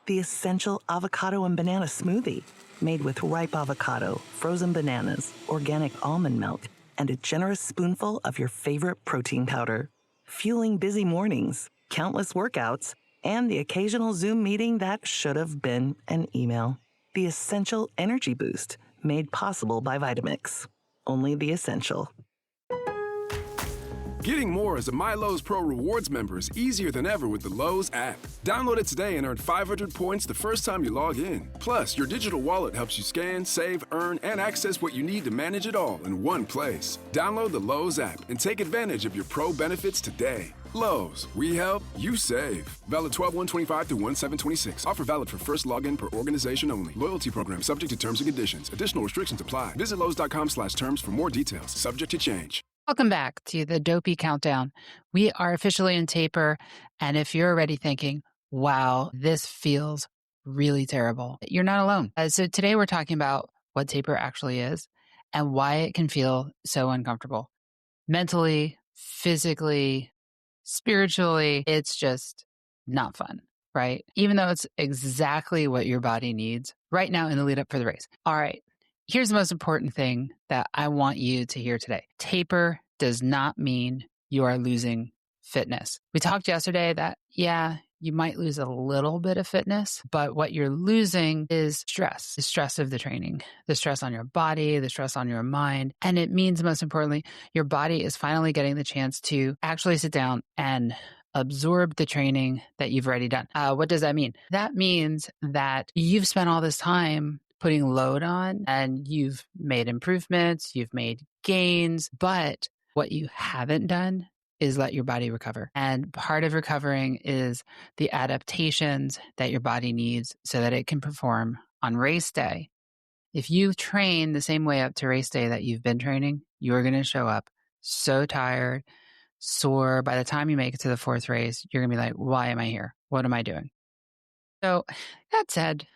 The essential avocado and banana smoothie, made with ripe avocado, frozen bananas, organic almond milk, and a generous spoonful of your favorite protein powder. Fueling busy mornings, countless workouts, and the occasional Zoom meeting that should have been an email. The essential energy boost, made possible by Vitamix. Only the essential. Getting more as a MyLowe's Pro Rewards member is easier than ever with the Lowe's app. Download it today and earn 500 points the first time you log in. Plus, your digital wallet helps you scan, save, earn, and access what you need to manage it all in one place. Download the Lowe's app and take advantage of your Pro benefits today. Lowe's, we help, you save. Valid 12/1/25 through 1/7/26. Offer valid for first login per organization only. Loyalty program subject to terms and conditions. Additional restrictions apply. Visit Lowe's.com/terms for more details. Subject to change. Welcome back to the Dopey Countdown. We are officially in taper, and if you're already thinking, wow, this feels really terrible, you're not alone. So today we're talking about what taper actually is and why it can feel so uncomfortable. Mentally, physically, spiritually, it's just not fun, right? Even though it's exactly what your body needs right now in the lead up for the race. All right. Here's the most important thing that I want you to hear today. Taper does not mean you are losing fitness. We talked yesterday that, yeah, you might lose a little bit of fitness, but what you're losing is stress, the stress of the training, the stress on your body, the stress on your mind. And it means, most importantly, your body is finally getting the chance to actually sit down and absorb the training that you've already done. What does that mean? That means that you've spent all this time putting load on and you've made improvements, you've made gains, but what you haven't done is let your body recover. And part of recovering is the adaptations that your body needs so that it can perform on race day. If you train the same way up to race day that you've been training, you're going to show up so tired, sore. By the time you make it to the fourth race, you're going to be like, why am I here? What am I doing? So that said,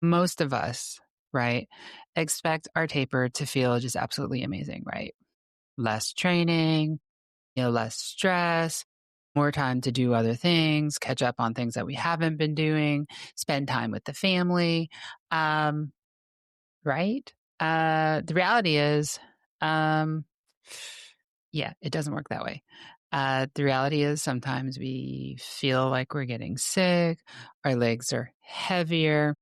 most of us, right, expect our taper to feel just absolutely amazing, right? Less training, less stress, more time to do other things, catch up on things that we haven't been doing, spend time with the family, right? The reality is, it doesn't work that way. The reality is sometimes we feel like we're getting sick, our legs are heavier,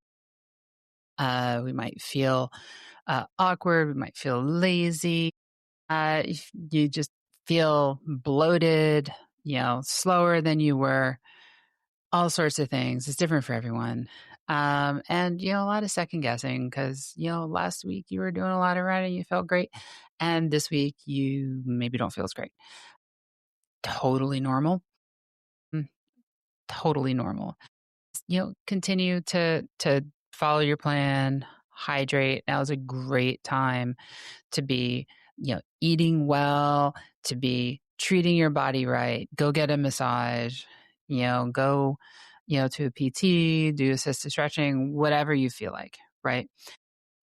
we might feel awkward. We might feel lazy. You just feel bloated, slower than you were, all sorts of things. It's different for everyone. And, a lot of second guessing because, last week you were doing a lot of running, you felt great. And this week you maybe don't feel as great. Totally normal. Totally normal. Continue to follow your plan, hydrate. Now is a great time to be, eating well, to be treating your body right. Go get a massage, go, to a PT, do assisted stretching, whatever you feel like, right?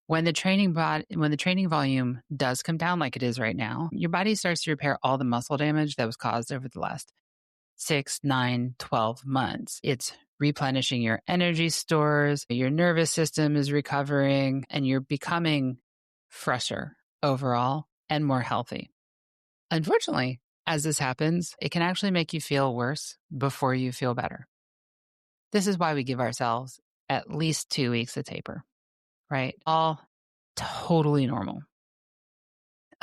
When the training volume does come down like it is right now, your body starts to repair all the muscle damage that was caused over the last 6, 9, 12 months. It's replenishing your energy stores, your nervous system is recovering, and you're becoming fresher overall and more healthy. Unfortunately, as this happens, it can actually make you feel worse before you feel better. This is why we give ourselves at least 2 weeks of taper, right? All totally normal.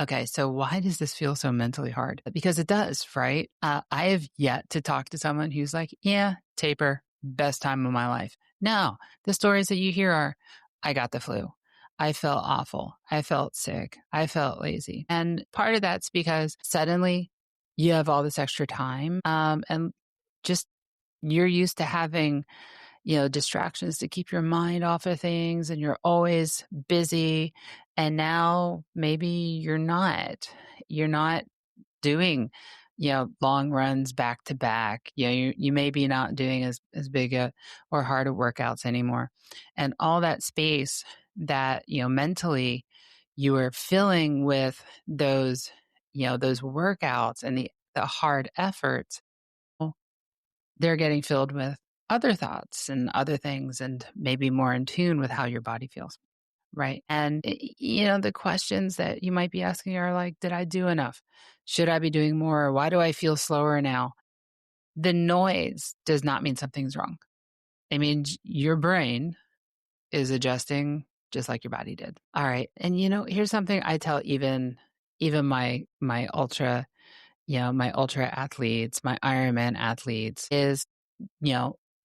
Okay, so why does this feel so mentally hard? Because it does, right? I have yet to talk to someone who's like, yeah, taper, best time of my life. No, the stories that you hear are, I got the flu. I felt awful. I felt sick. I felt lazy. And part of that's because suddenly you have all this extra time and just you're used to having, distractions to keep your mind off of things and you're always busy. And now maybe you're not doing, long runs back to back. You may be not doing as big or harder workouts anymore. And all that space that, mentally you are filling with those workouts and the hard efforts, they're getting filled with other thoughts and other things and maybe more in tune with how your body feels. Right. And, the questions that you might be asking are like, did I do enough? Should I be doing more? Why do I feel slower now? The noise does not mean something's wrong. It means your brain is adjusting just like your body did. All right. And, here's something I tell even my ultra, my ultra athletes, my Ironman athletes is,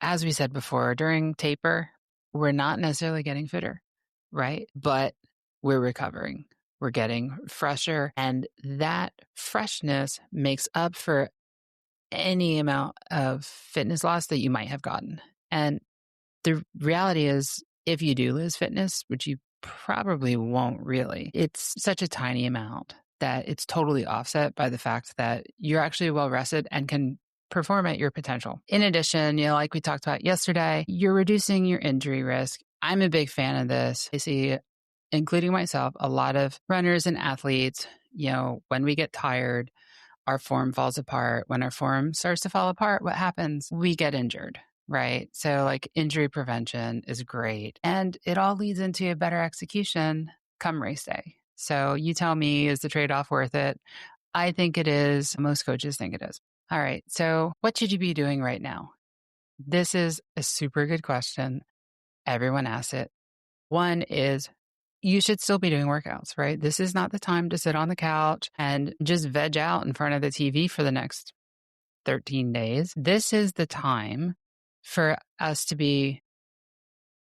as we said before, during taper, we're not necessarily getting fitter, right? But we're recovering. We're getting fresher. And that freshness makes up for any amount of fitness loss that you might have gotten. And the reality is, if you do lose fitness, which you probably won't really, it's such a tiny amount that it's totally offset by the fact that you're actually well rested and can perform at your potential. In addition, like we talked about yesterday, you're reducing your injury risk. I'm a big fan of this. I see, including myself, a lot of runners and athletes, when we get tired, our form falls apart. When our form starts to fall apart, what happens? We get injured, right? So like injury prevention is great. And it all leads into a better execution come race day. So you tell me, is the trade-off worth it? I think it is. Most coaches think it is. All right. So what should you be doing right now? This is a super good question. Everyone asks it. One is, you should still be doing workouts, right? This is not the time to sit on the couch and just veg out in front of the TV for the next 13 days. This is the time for us to be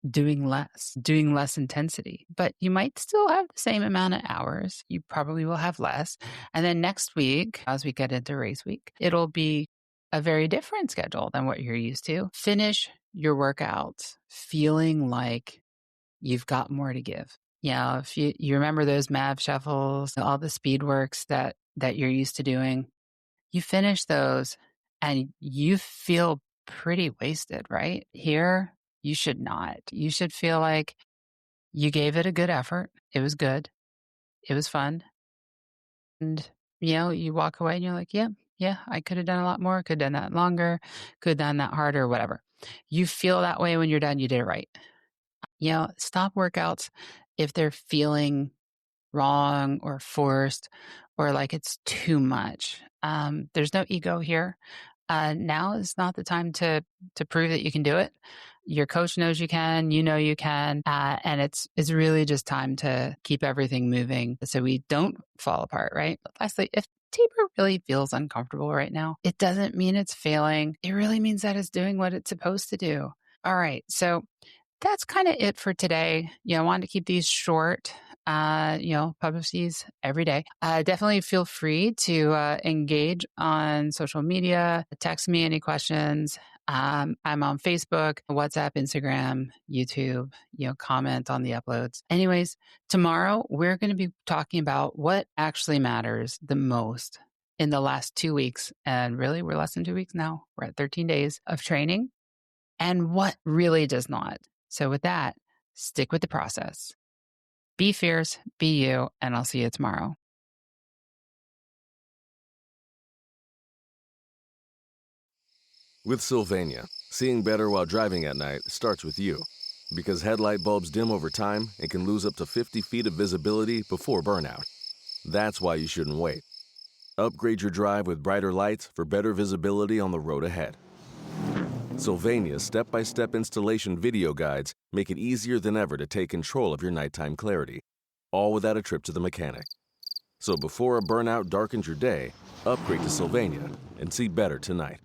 doing less intensity, but you might still have the same amount of hours. You probably will have less. And then next week, as we get into race week, it'll be a very different schedule than what you're used to. Finish your workouts feeling like you've got more to give. If you remember those MAV shuffles, all the speed works that you're used to doing, you finish those and you feel pretty wasted, right? Here, you should not. You should feel like you gave it a good effort. It was good. It was fun. And, you walk away and you're like, yeah, I could have done a lot more, could have done that longer, could have done that harder, whatever. You feel that way when you're done, you did it right. Stop workouts if they're feeling wrong or forced or like it's too much. There's no ego here. Now is not the time to prove that you can do it. Your coach knows you can, you can, and it's really just time to keep everything moving so we don't fall apart, right? Lastly, if taper really feels uncomfortable right now, it doesn't mean it's failing. It really means that it's doing what it's supposed to do. All right, so that's kind of it for today. I wanted to keep these short. Publish these every day. Definitely feel free to engage on social media. Text me any questions. I'm on Facebook, WhatsApp, Instagram, YouTube, comment on the uploads. Anyways, tomorrow we're going to be talking about what actually matters the most in the last 2 weeks. And really, we're less than 2 weeks now. We're at 13 days of training and what really does not. So with that, stick with the process. Be fierce, be you, and I'll see you tomorrow. With Sylvania, seeing better while driving at night starts with you. Because headlight bulbs dim over time and can lose up to 50 feet of visibility before burnout. That's why you shouldn't wait. Upgrade your drive with brighter lights for better visibility on the road ahead. Sylvania's step-by-step installation video guides make it easier than ever to take control of your nighttime clarity, all without a trip to the mechanic. So before a burnout darkens your day, upgrade to Sylvania and see better tonight.